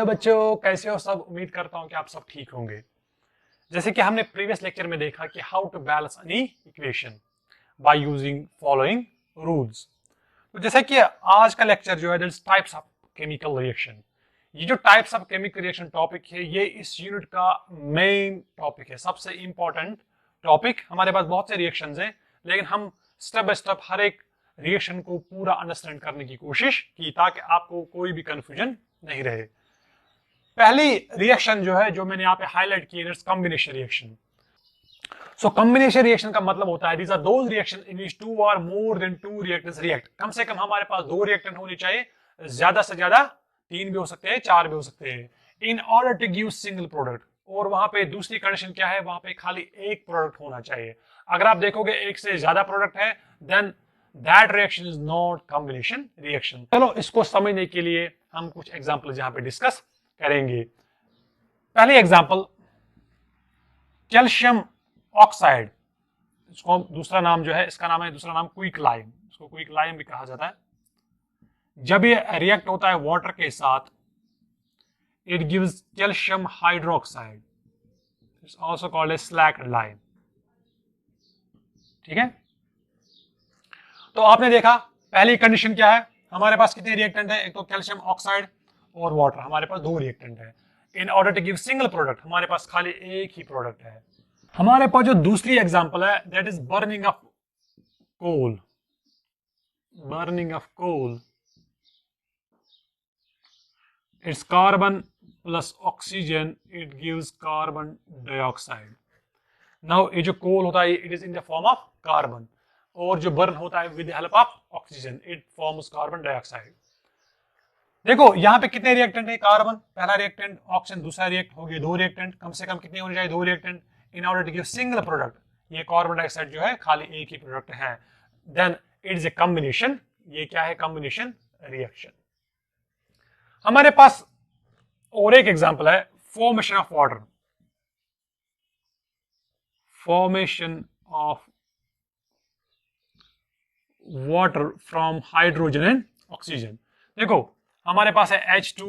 Hello बच्चों, कैसे हो सब। उम्मीद करता हूं कि आप सब ठीक होंगे। जैसे कि हमने प्रीवियस लेक्चर में देखा कि how to balance any equation by using following rules. तो जैसे कि आज का लेक्चर जो है that is types of chemical reaction. ये जो types of chemical reaction topic है ये इस यूनिट का मेन टॉपिक है, सबसे इंपॉर्टेंट टॉपिक। हमारे पास बहुत से रिएक्शंस हैं, लेकिन हम स्टेप बाय स्टेप हर एक रिएक्शन को पूरा अंडरस्टैंड करने की कोशिश की ताकि आपको कोई भी कंफ्यूजन नहीं रहे। पहली रिएक्शन जो है जो मैंने यहाँ पे हाईलाइट की है combination reaction. So combination reaction का मतलब होता है these are those reaction in which two or more than two reactants react. कम से कम हमारे पास दो रिएक्टेंट होने चाहिए, ज्यादा से ज्यादा तीन भी हो सकते हैं, चार भी हो सकते हैं, in order to give single product. और वहां पे दूसरी कंडीशन क्या है, वहां पे खाली एक प्रोडक्ट होना चाहिए। अगर आप देखोगे एक से ज्यादा प्रोडक्ट है then that reaction is not combination reaction. चलो इसको समझने के लिए हम कुछ एग्जांपल यहाँ पे डिस्कस करेंगे। पहले एग्जांपल कैल्शियम ऑक्साइड, इसको दूसरा नाम जो है इसका नाम है दूसरा नाम क्विक लाइम, इसको क्विक लाइम भी कहा जाता है। जब ये रिएक्ट होता है वाटर के साथ it gives calcium hydroxide, it's also called as slaked lime. ठीक है, तो आपने देखा पहली कंडीशन क्या है, हमारे पास कितने रिएक्टेंट है, एक तो कैल्शियम ऑक्साइड और वाटर, हमारे पास दो रिएक्टेंट है। In order to give single product हमारे पास खाली एक ही प्रोडक्ट है। हमारे पास जो दूसरी एग्जांपल है that is burning of coal. Burning of coal, it's carbon plus oxygen, it gives carbon dioxide. Now ये जो कोल होता है it is in the form of carbon, और जो बर्न होता है with the help of oxygen it forms carbon dioxide. देखो यहाँ पे कितने रिएक्टेंट है, कार्बन पहला रिएक्टेंट, ऑक्सीजन दूसरा रिएक्ट, हो गए दो रिएक्टेंट। कम से कम कितने होने चाहिए, दो reactant in order to give single product. ये कार्बन डाइऑक्साइड जो है खाली एक ही प्रोडक्ट है, then it is a combination. ये क्या है, कॉम्बिनेशन रिएक्शन। हमारे पास और एक एग्जांपल है formation of water. Formation of water from hydrogen and oxygen. देखो हमारे पास है H2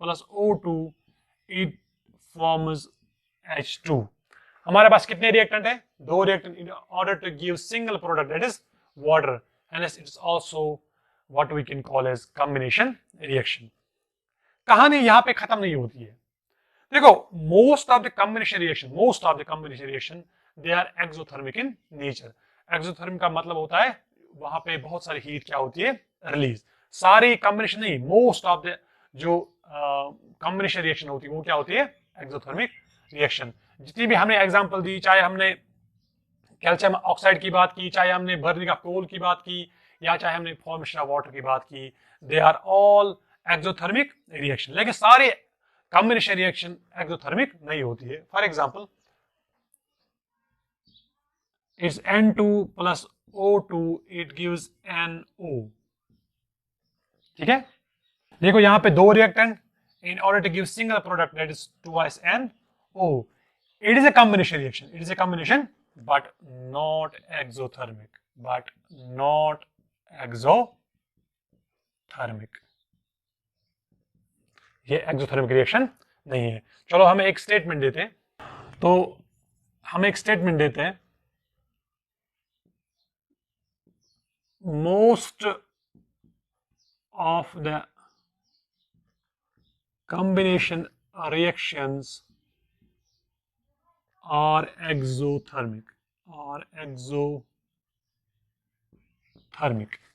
plus O2, it forms H2। हमारे पास कितने रिएक्टेंट है, दो reactant in order to give single product that is water, hence it is also what we can call as combination reaction। कहानी यहां पे खत्म नहीं होती है। देखो most of the combination reaction they are exothermic in nature. Exothermic का मतलब होता है वहां पे बहुत सारी हीट क्या होती है, रिलीज। सारी कॉम्बिनेशन नहीं, मोस्ट ऑफ द जो कॉम्बिनेशन रिएक्शन होती है वो क्या होती है, एक्सोथर्मिक रिएक्शन। जितनी भी हमने एग्जांपल दी, चाहे हमने कैल्शियम ऑक्साइड की बात की, चाहे हमने बर्निंग ऑफ कोल की बात की, या चाहे हमने फॉर्मेशन ऑफ वाटर की बात की, they are all exothermic reaction. लेकिन सारे कॉम्बिनेशन रिएक्शन एक्सोथर्मिक नहीं होती है। For example it's N2 plus O2, it gives NO। ठीक है, देखो यहां पे दो reactant in order to give single product that is twice NO। It is a combination reaction, it is a combination but not exothermic, ये exothermic reaction नहीं है। चलो हम एक स्टेटमेंट देते हैं, तो हम एक स्टेटमेंट देते हैं most of the combination reactions are exothermic,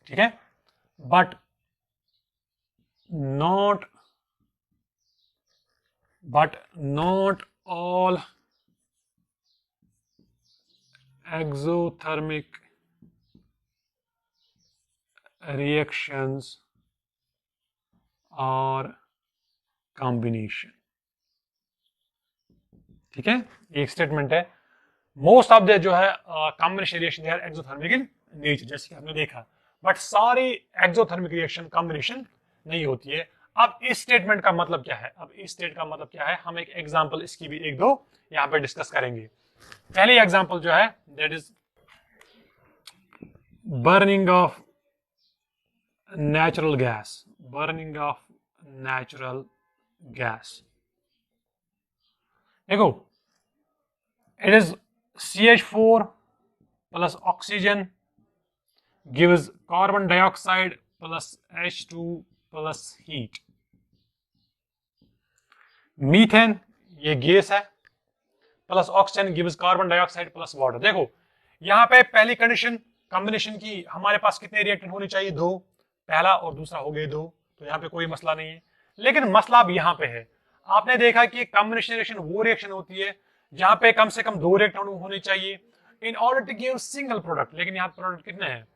ठीक है, but not all exothermic reactions are combination। ठीक है, एक स्टेटमेंट है मोस्ट ऑफ द जो है combination reaction they are exothermic in nature, जैसे हमने देखा, बट सारी एक्सोथर्मिक रिएक्शन कॉम्बिनेशन नहीं होती है। अब इस स्टेटमेंट का मतलब क्या है, हम एक एग्जांपल इसकी भी एक दो यहां पे डिस्कस करेंगे। पहली एग्जांपल जो है that is burning of natural gas, burning of natural gas. देखो, it is CH4 plus oxygen gives carbon dioxide plus H2 plus heat. Methane ये गैस है, plus oxygen gives carbon dioxide plus water. देखो यहाँ पे पहली condition combination की हमारे पास कितने रिएक्टेंट होने चाहिए? 2, पहला और दूसरा हो गए 2, तो यहाँ पे कोई मसला नहीं है। लेकिन मसला अब यहाँ पे है, आपने देखा कि कॉम्बिनेशन रिएक्शन वो रिएक्शन होती है जहां पे कम से कम 2 रिएक्टेंट होने चाहिए in order to give single product, लेकिन यहाँ प्रोडक्ट कितने हैं?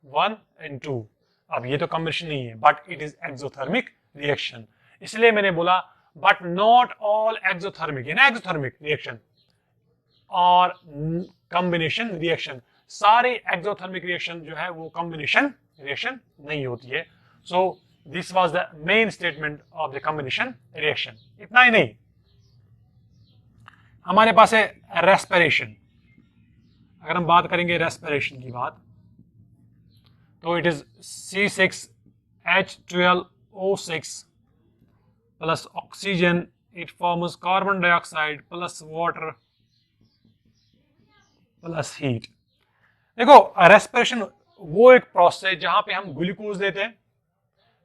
1 and 2। अब ये तो कॉम्बिनेशन नहीं है, but it is exothermic reaction. इसलिए मैंने बोला बट नॉट ऑल एक्सोथर्मिक, है ना, एक्सोथर्मिक रिएक्शन और कॉम्बिनेशन रिएक्शन, सारे एक्सोथर्मिक रिएक्शन जो है वो कॉम्बिनेशन रिएक्शन नहीं होती है। So this was the main statement of the combination reaction. इतना ही नहीं, हमारे पास है रेस्पिरेशन। अगर हम बात करेंगे रेस्पिरेशन की बात, तो it is C6H12O6 plus oxygen, it forms carbon dioxide plus water plus heat. देखो रेस्पिरेशन वो एक प्रोसेस है जहां पे हम ग्लूकोज लेते हैं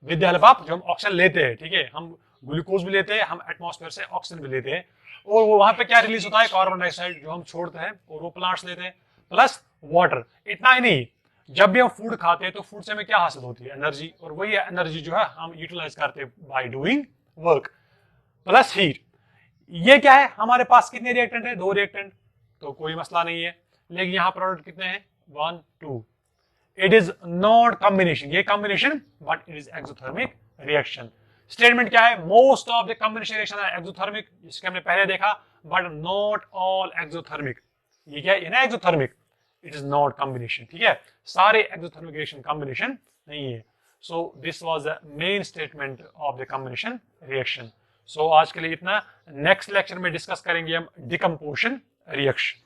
विद द हेल्प ऑफ, जो हम ऑक्सीजन लेते हैं, ठीक है, हम ग्लूकोज भी लेते हैं, हम एटमॉस्फेयर से ऑक्सीजन भी लेते हैं, और वो वहां पे क्या रिलीज होता है? कार्बन डाइऑक्साइड जो हम छोड़ते हैं और वो प्लांट्स लेते हैं, प्लस वाटर। इतना ही नहीं, जब भी हम फूड खाते हैं तो फूड से हमें क्या हासिल होती है? एनर्जी, और वही एनर्जी जो है हम यूटिलाइज करते हैं by doing work, plus heat. ये क्या है? हमारे पास कितने रिएक्टेंट है? 2 रिएक्टेंट, तो कोई मसला नहीं है। लेकिन यहाँ प्रोडक्ट कितने हैं? 1, 2। इट इज नॉट कॉम्बिनेशन, ये combination but it is exothermic reaction. Statement क्या है? Most of the combination reaction है एक्सोथर्मिक, जिसके हमने पहले देखा, बट नॉट ऑल एक्सोथर्मिक। ये क्या है ना? Exothermic, it is not combination, ठीक है, सारे एक्सोथर्मिक रिएक्शन कॉम्बिनेशन नहीं है। So this was the main statement of the combination reaction. सो आज के लिए इतना, नेक्स्ट लेक्चर में डिस्कस करेंगे हम डिकम्पोजिशन रिएक्शन।